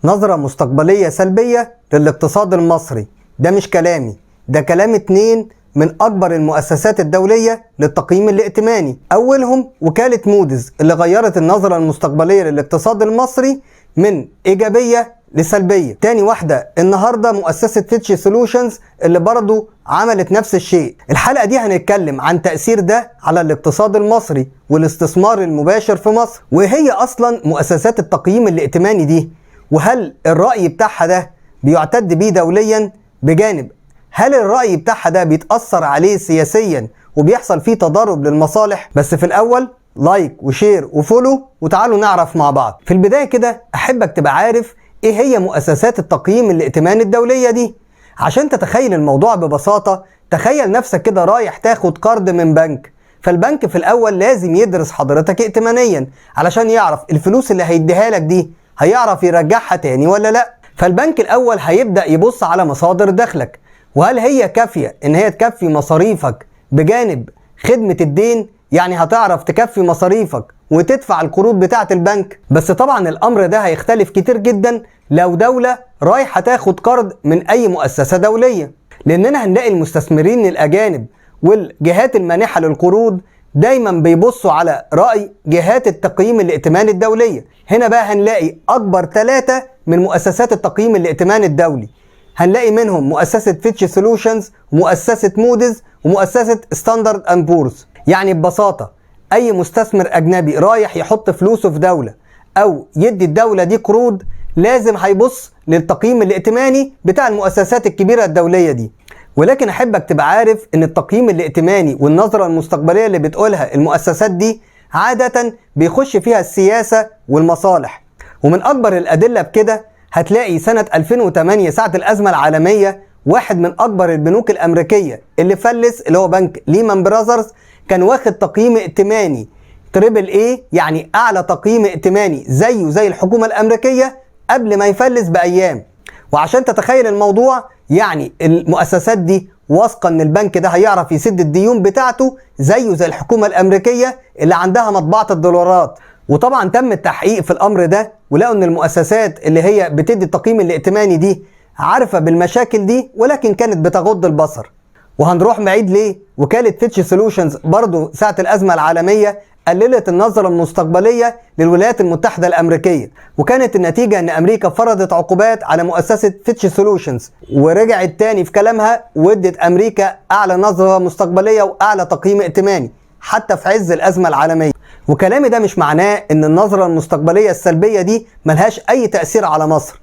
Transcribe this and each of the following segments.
نظرة مستقبلية سلبية للاقتصاد المصري. ده مش كلامي، ده كلام 2 من أكبر المؤسسات الدولية للتقييم الائتماني. أولهم وكالة موديز اللي غيرت النظرة المستقبلية للاقتصاد المصري من إيجابية لسلبية. تاني واحدة النهاردة مؤسسة فيتش سولوشنز اللي برضو عملت نفس الشيء. الحلقة دي هنتكلم عن تأثير ده على الاقتصاد المصري والاستثمار المباشر في مصر، وهي أصلا مؤسسات التقييم الائتماني دي، وهل الرأي بتاعها ده بيعتد بيه دوليا، بجانب هل الرأي بتاعها ده بيتأثر عليه سياسيا وبيحصل فيه تضارب للمصالح. بس في الأول لايك وشير وفولو وتعالوا نعرف مع بعض. في البداية كده أحبك تبقى عارف إيه هي مؤسسات التقييم الائتماني الدولية دي. عشان تتخيل الموضوع ببساطة، تخيل نفسك كده رايح تاخد قرض من بنك. فالبنك في الأول لازم يدرس حضرتك ائتمانيا علشان يعرف الفلوس اللي هيديها لك دي هيعرف يرجعها تاني ولا لا. فالبنك الأول هيبدأ يبص على مصادر دخلك، وهل هي كافية إن هي تكفي مصاريفك بجانب خدمة الدين، يعني هتعرف تكفي مصاريفك وتدفع القروض بتاعة البنك. بس طبعا الأمر ده هيختلف كتير جدا لو دولة رايحة تاخد قرض من أي مؤسسة دولية، لأننا هنلاقي المستثمرين الأجانب والجهات المانحة للقروض دايما بيبصوا على رأي جهات التقييم الائتماني الدولية. هنا بقى هنلاقي أكبر 3 من مؤسسات التقييم الائتماني الدولي. هنلاقي منهم مؤسسة فيتش سولوشنز ومؤسسة موديز ومؤسسة ستاندرد اند بورز. يعني ببساطة أي مستثمر أجنبي رايح يحط فلوسه في دولة أو يدي الدولة دي قروض لازم هيبص للتقييم الائتماني بتاع المؤسسات الكبيرة الدولية دي. ولكن أحبك تبقى عارف إن التقييم الائتماني والنظرة المستقبلية اللي بتقولها المؤسسات دي عادة بيخش فيها السياسة والمصالح. ومن أكبر الأدلة بكده هتلاقي سنة 2008 ساعة الأزمة العالمية، واحد من أكبر البنوك الأمريكية اللي فلس اللي هو بنك ليمان براذرز كان واخد تقييم ائتماني تريبل اي، يعني أعلى تقييم ائتماني زيه زي الحكومة الأمريكية قبل ما يفلس بأيام. وعشان تتخيل الموضوع، يعني المؤسسات دي واثقة ان البنك ده هيعرف يسد الديون بتاعته زيه زي الحكومة الأمريكية اللي عندها مطبعة الدولارات. وطبعا تم التحقيق في الأمر ده ولقوا ان المؤسسات اللي هي بتدي التقييم الائتماني دي عارفة بالمشاكل دي، ولكن كانت بتغض البصر. وهنروح بعيد ليه؟ وكالة فيتش سولوشنز برضو ساعة الأزمة العالمية قللت النظرة المستقبلية للولايات المتحدة الأمريكية، وكانت النتيجة أن أمريكا فرضت عقوبات على مؤسسة فيتش سولوشنز، ورجعت تاني في كلامها وادت أمريكا أعلى نظرة مستقبلية وأعلى تقييم ائتماني حتى في عز الأزمة العالمية. وكلامي ده مش معناه أن النظرة المستقبلية السلبية دي ملهاش أي تأثير على مصر،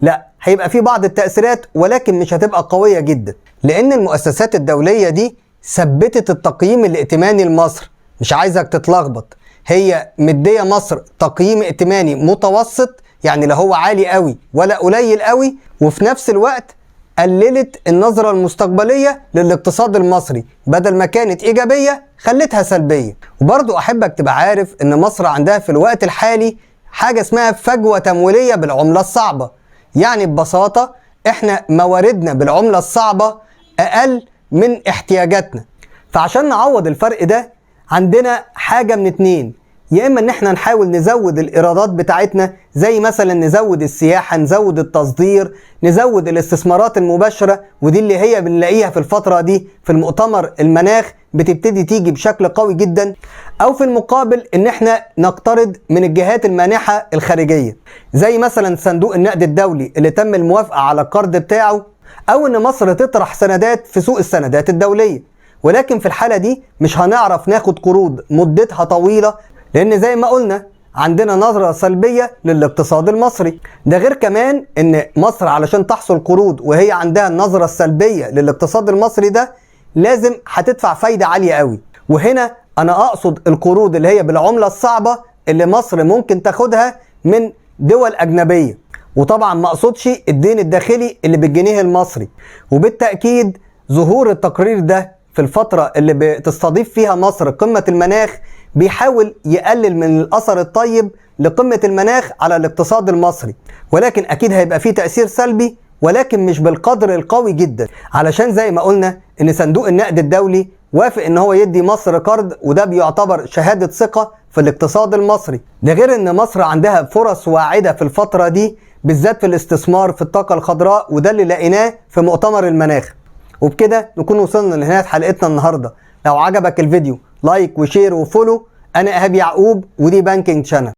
لا، هيبقى في بعض التأثيرات ولكن مش هتبقى قوية جدا، لأن المؤسسات الدولية دي ثبتت التقييم الائتماني لمصر. مش عايزك تتلخبط، هي مدية مصر تقييم ائتماني متوسط، يعني لا هو عالي قوي ولا قليل قوي، وفي نفس الوقت قللت النظرة المستقبلية للاقتصاد المصري، بدل ما كانت إيجابية خلتها سلبية. وبرضو أحبك تبقى عارف إن مصر عندها في الوقت الحالي حاجة اسمها فجوة تمويلية بالعملة الصعبة. يعني ببساطة إحنا مواردنا بالعملة الصعبة أقل من احتياجاتنا، فعشان نعوض الفرق ده عندنا حاجة من 2، يا إما إن إحنا نحاول نزود الإيرادات بتاعتنا، زي مثلا نزود السياحة، نزود التصدير، نزود الاستثمارات المباشرة، ودي اللي هي بنلاقيها في الفترة دي في المؤتمر المناخ بتبتدي تيجي بشكل قوي جدا. أو في المقابل إن إحنا نقترض من الجهات المانحة الخارجية، زي مثلا صندوق النقد الدولي اللي تم الموافقة على القرض بتاعه، أو إن مصر تطرح سندات في سوق السندات الدولية. ولكن في الحالة دي مش هنعرف ناخد قروض مدتها طويلة، لأن زي ما قلنا عندنا نظرة سلبية للاقتصاد المصري. ده غير كمان إن مصر علشان تحصل قروض وهي عندها النظرة السلبية للاقتصاد المصري ده لازم هتدفع فايدة عالية قوي. وهنا أنا أقصد القروض اللي هي بالعملة الصعبة اللي مصر ممكن تاخدها من دول أجنبية، وطبعا ما أقصدش الدين الداخلي اللي بالجنيه المصري. وبالتأكيد ظهور التقرير ده في الفترة اللي بتستضيف فيها مصر قمة المناخ بيحاول يقلل من الأثر الطيب لقمة المناخ على الاقتصاد المصري، ولكن أكيد هيبقى فيه تأثير سلبي، ولكن مش بالقدر القوي جدا، علشان زي ما قلنا إن صندوق النقد الدولي وافق إن هو يدي مصر قرض، وده بيعتبر شهادة ثقة في الاقتصاد المصري. ده غير إن مصر عندها فرص واعدة في الفترة دي بالذات في الاستثمار في الطاقة الخضراء، وده اللي لقيناه في مؤتمر المناخ. وبكده نكون وصلنا لنهاية حلقتنا النهاردة. لو عجبك الفيديو لايك وشير وفولو. أنا إيهاب يعقوب ودي بانكينج شانل.